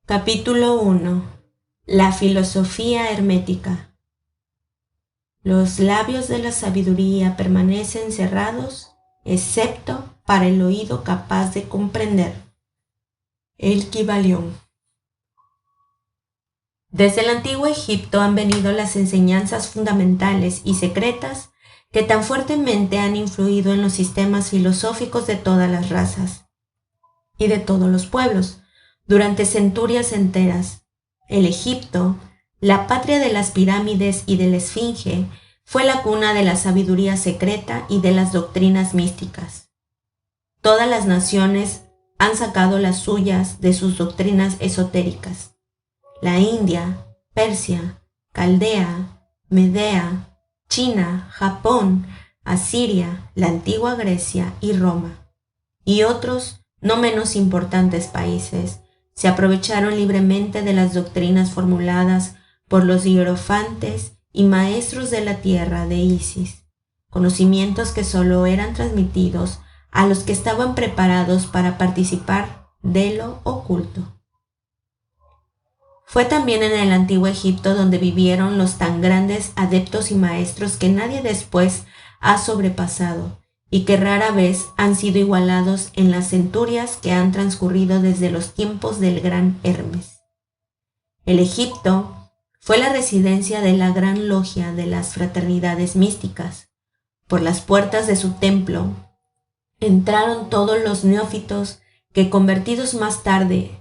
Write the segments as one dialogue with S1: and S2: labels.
S1: Capítulo 1. La filosofía hermética. Los labios de la sabiduría permanecen cerrados, excepto para el oído capaz de comprender. El Kybalión. Desde el antiguo Egipto han venido las enseñanzas fundamentales y secretas que tan fuertemente han influido en los sistemas filosóficos de todas las razas y de todos los pueblos durante centurias enteras. El Egipto, la patria de las pirámides y de la Esfinge, fue la cuna de la sabiduría secreta y de las doctrinas místicas. Todas las naciones han sacado las suyas de sus doctrinas esotéricas. La India, Persia, Caldea, Medea, China, Japón, Asiria, la antigua Grecia y Roma, y otros no menos importantes países, se aprovecharon libremente de las doctrinas formuladas por los hierofantes y maestros de la tierra de Isis, conocimientos que solo eran transmitidos a los que estaban preparados para participar de lo oculto. Fue también en el antiguo Egipto donde vivieron los tan grandes adeptos y maestros que nadie después ha sobrepasado y que rara vez han sido igualados en las centurias que han transcurrido desde los tiempos del gran Hermes. El Egipto fue la residencia de la gran logia de las fraternidades místicas. Por las puertas de su templo entraron todos los neófitos que, convertidos más tarde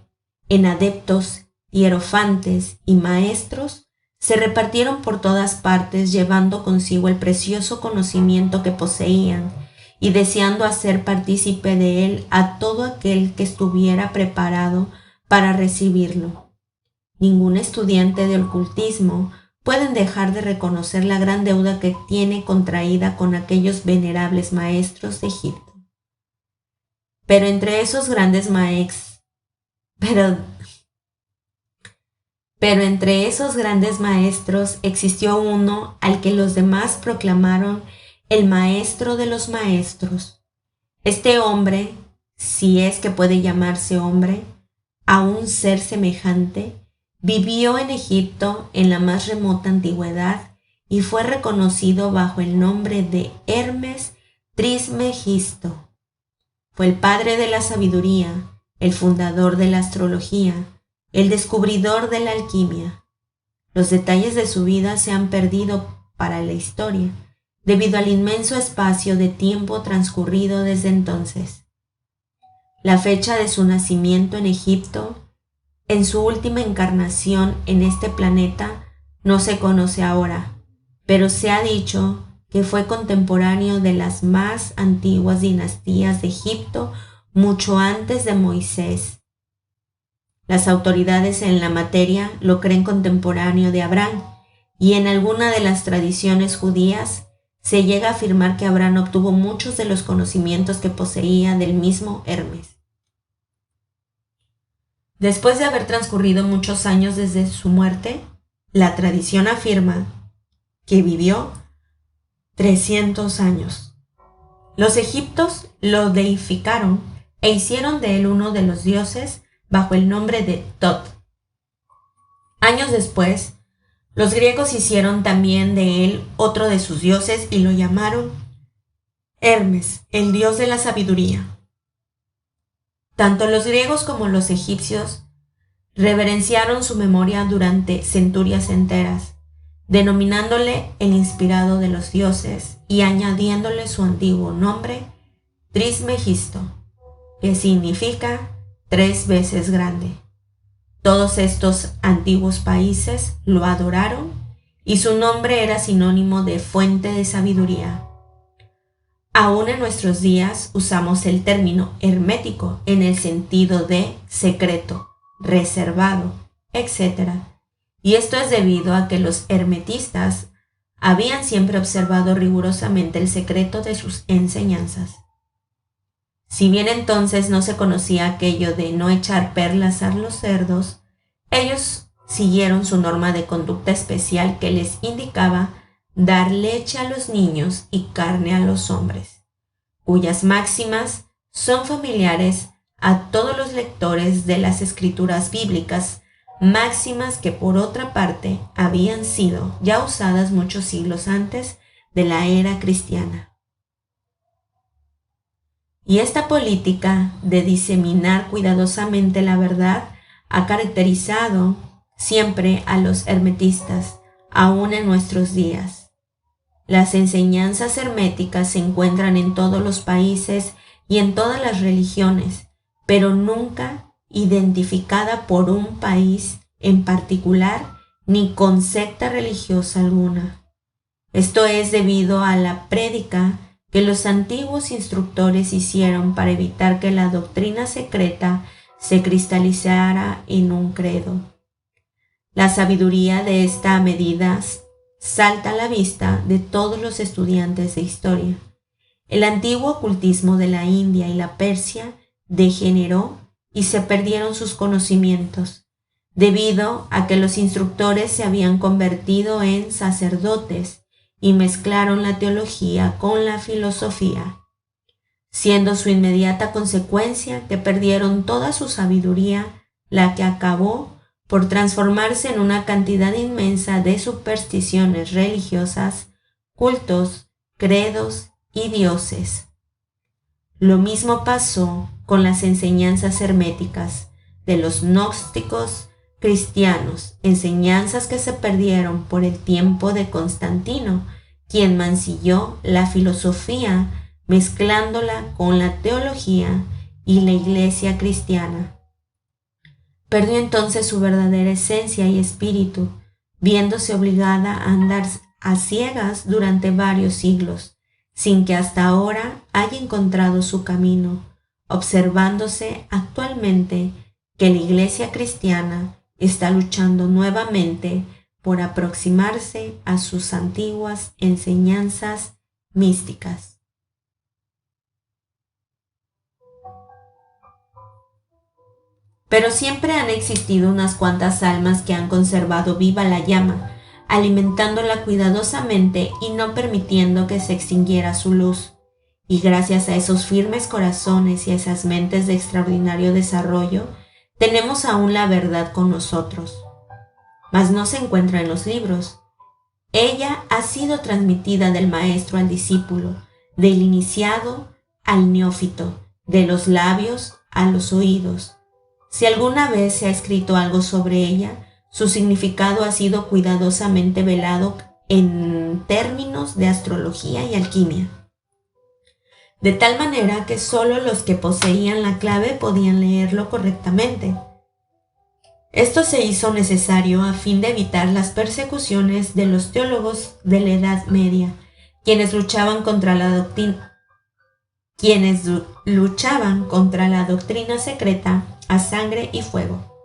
S1: en adeptos, hierofantes y maestros, se repartieron por todas partes llevando consigo el precioso conocimiento que poseían y deseando hacer partícipe de él a todo aquel que estuviera preparado para recibirlo. Ningún estudiante de ocultismo puede dejar de reconocer la gran deuda que tiene contraída con aquellos venerables maestros de Egipto. Pero entre esos grandes maestros existió uno al que los demás proclamaron el maestro de los maestros. Este hombre, si es que puede llamarse hombre, a un ser semejante, vivió en Egipto en la más remota antigüedad y fue reconocido bajo el nombre de Hermes Trismegisto. Fue el padre de la sabiduría, el fundador de la astrología, el descubridor de la alquimia. Los detalles de su vida se han perdido para la historia, debido al inmenso espacio de tiempo transcurrido desde entonces. La fecha de su nacimiento en Egipto, en su última encarnación en este planeta, no se conoce ahora, pero se ha dicho que fue contemporáneo de las más antiguas dinastías de Egipto mucho antes de Moisés. Las autoridades en la materia lo creen contemporáneo de Abraham, y en alguna de las tradiciones judías se llega a afirmar que Abraham obtuvo muchos de los conocimientos que poseía del mismo Hermes. Después de haber transcurrido muchos años desde su muerte, la tradición afirma que vivió 300 años. Los egipcios lo deificaron e hicieron de él uno de los dioses bajo el nombre de Tot. Años después, los griegos hicieron también de él otro de sus dioses y lo llamaron Hermes, el dios de la sabiduría. Tanto los griegos como los egipcios reverenciaron su memoria durante centurias enteras, denominándole el inspirado de los dioses y añadiéndole su antiguo nombre, Trismegisto, que significa 3 veces grande. Todos estos antiguos países lo adoraron y su nombre era sinónimo de fuente de sabiduría. Aún en nuestros días usamos el término hermético en el sentido de secreto, reservado, etc. Y esto es debido a que los hermetistas habían siempre observado rigurosamente el secreto de sus enseñanzas. Si bien entonces no se conocía aquello de no echar perlas a los cerdos, ellos siguieron su norma de conducta especial que les indicaba dar leche a los niños y carne a los hombres, cuyas máximas son familiares a todos los lectores de las escrituras bíblicas, máximas que por otra parte habían sido ya usadas muchos siglos antes de la era cristiana. Y esta política de diseminar cuidadosamente la verdad ha caracterizado siempre a los hermetistas, aún en nuestros días. Las enseñanzas herméticas se encuentran en todos los países y en todas las religiones, pero nunca identificada por un país en particular ni con secta religiosa alguna. Esto es debido a la prédica que los antiguos instructores hicieron para evitar que la doctrina secreta se cristalizara en un credo. La sabiduría de esta medida salta a la vista de todos los estudiantes de historia. El antiguo ocultismo de la India y la Persia degeneró y se perdieron sus conocimientos, debido a que los instructores se habían convertido en sacerdotes y mezclaron la teología con la filosofía, siendo su inmediata consecuencia que perdieron toda su sabiduría, la que acabó por transformarse en una cantidad inmensa de supersticiones religiosas, cultos, credos y dioses. Lo mismo pasó con las enseñanzas herméticas de los gnósticos cristianos, enseñanzas que se perdieron por el tiempo de Constantino, quien mancilló la filosofía mezclándola con la teología y la iglesia cristiana. Perdió entonces su verdadera esencia y espíritu, viéndose obligada a andar a ciegas durante varios siglos, sin que hasta ahora haya encontrado su camino, observándose actualmente que la iglesia cristiana está luchando nuevamente por aproximarse a sus antiguas enseñanzas místicas. Pero siempre han existido unas cuantas almas que han conservado viva la llama, alimentándola cuidadosamente y no permitiendo que se extinguiera su luz. Y gracias a esos firmes corazones y a esas mentes de extraordinario desarrollo, tenemos aún la verdad con nosotros. Mas no se encuentra en los libros. Ella ha sido transmitida del maestro al discípulo, del iniciado al neófito, de los labios a los oídos. Si alguna vez se ha escrito algo sobre ella, su significado ha sido cuidadosamente velado en términos de astrología y alquimia, de tal manera que solo los que poseían la clave podían leerlo correctamente. Esto se hizo necesario a fin de evitar las persecuciones de los teólogos de la Edad Media, quienes luchaban contra la doctrina secreta a sangre y fuego.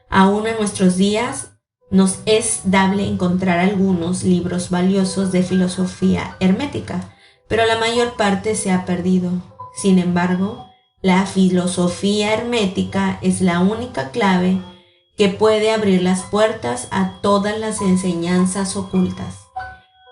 S1: Aún en nuestros días nos es dable encontrar algunos libros valiosos de filosofía hermética, pero la mayor parte se ha perdido. Sin embargo, la filosofía hermética es la única clave que puede abrir las puertas a todas las enseñanzas ocultas.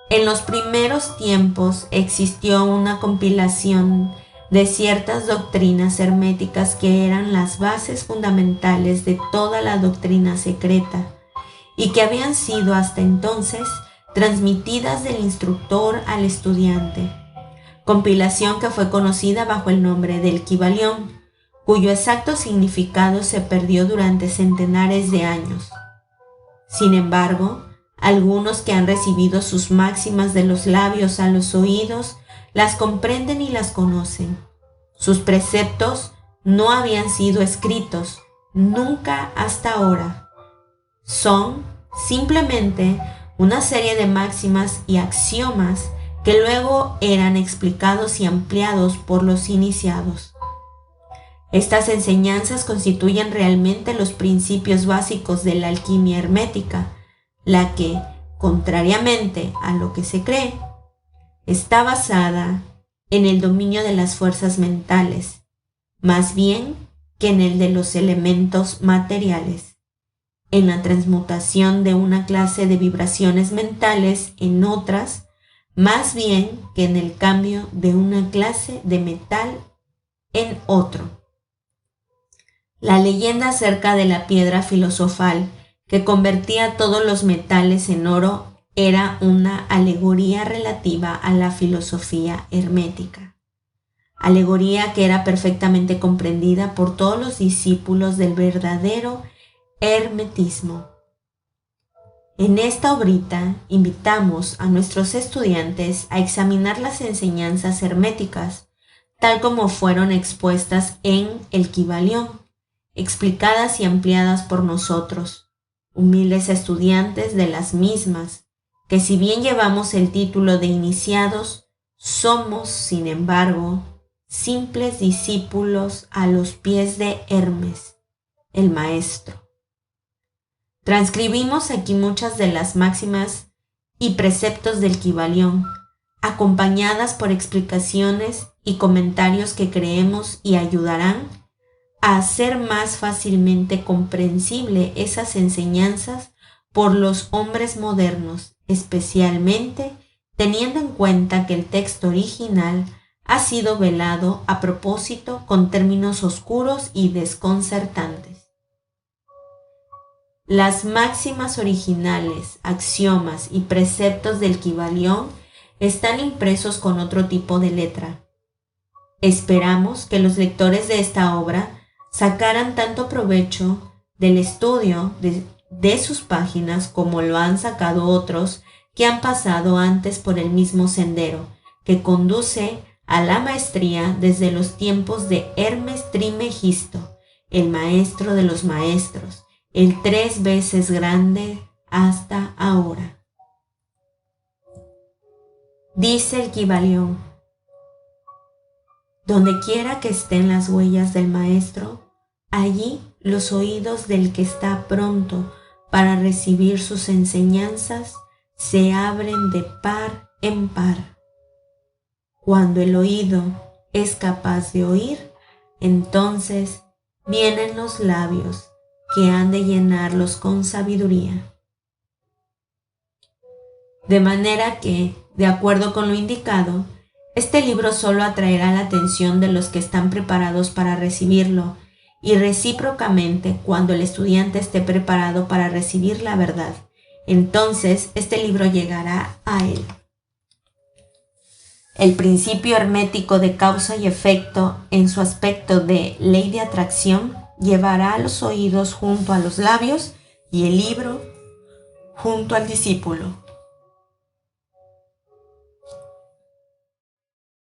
S1: En los primeros tiempos existió una compilación de ciertas doctrinas herméticas que eran las bases fundamentales de toda la doctrina secreta y que habían sido hasta entonces transmitidas del instructor al estudiante. Compilación que fue conocida bajo el nombre del Kybalión, cuyo exacto significado se perdió durante centenares de años. Sin embargo, algunos que han recibido sus máximas de los labios a los oídos las comprenden y las conocen. Sus preceptos no habían sido escritos nunca hasta ahora. Son simplemente una serie de máximas y axiomas que luego eran explicados y ampliados por los iniciados. Estas enseñanzas constituyen realmente los principios básicos de la alquimia hermética, la que, contrariamente a lo que se cree, está basada en el dominio de las fuerzas mentales, más bien que en el de los elementos materiales, en la transmutación de una clase de vibraciones mentales en otras, más bien que en el cambio de una clase de metal en otro. La leyenda acerca de la piedra filosofal que convertía todos los metales en oro era una alegoría relativa a la filosofía hermética, alegoría que era perfectamente comprendida por todos los discípulos del verdadero hermetismo. En esta obrita invitamos a nuestros estudiantes a examinar las enseñanzas herméticas, tal como fueron expuestas en el Kybalión, explicadas y ampliadas por nosotros, humildes estudiantes de las mismas, que si bien llevamos el título de iniciados, somos, sin embargo, simples discípulos a los pies de Hermes, el maestro. Transcribimos aquí muchas de las máximas y preceptos del Kybalión, acompañadas por explicaciones y comentarios que creemos y ayudarán a hacer más fácilmente comprensible esas enseñanzas por los hombres modernos, especialmente teniendo en cuenta que el texto original ha sido velado a propósito con términos oscuros y desconcertantes. Las máximas originales, axiomas y preceptos del Kybalión están impresos con otro tipo de letra. Esperamos que los lectores de esta obra sacaran tanto provecho del estudio de sus páginas como lo han sacado otros que han pasado antes por el mismo sendero que conduce a la maestría desde los tiempos de Hermes Trismegisto, el maestro de los maestros, el 3 veces grande hasta ahora. Dice el Kybalión: donde quiera que estén las huellas del maestro, allí los oídos del que está pronto para recibir sus enseñanzas se abren de par en par. Cuando el oído es capaz de oír, entonces vienen los labios que han de llenarlos con sabiduría. De manera que, de acuerdo con lo indicado, este libro solo atraerá la atención de los que están preparados para recibirlo, y recíprocamente, cuando el estudiante esté preparado para recibir la verdad, entonces este libro llegará a él. El principio hermético de causa y efecto, en su aspecto de ley de atracción, llevará a los oídos junto a los labios y el libro junto al discípulo.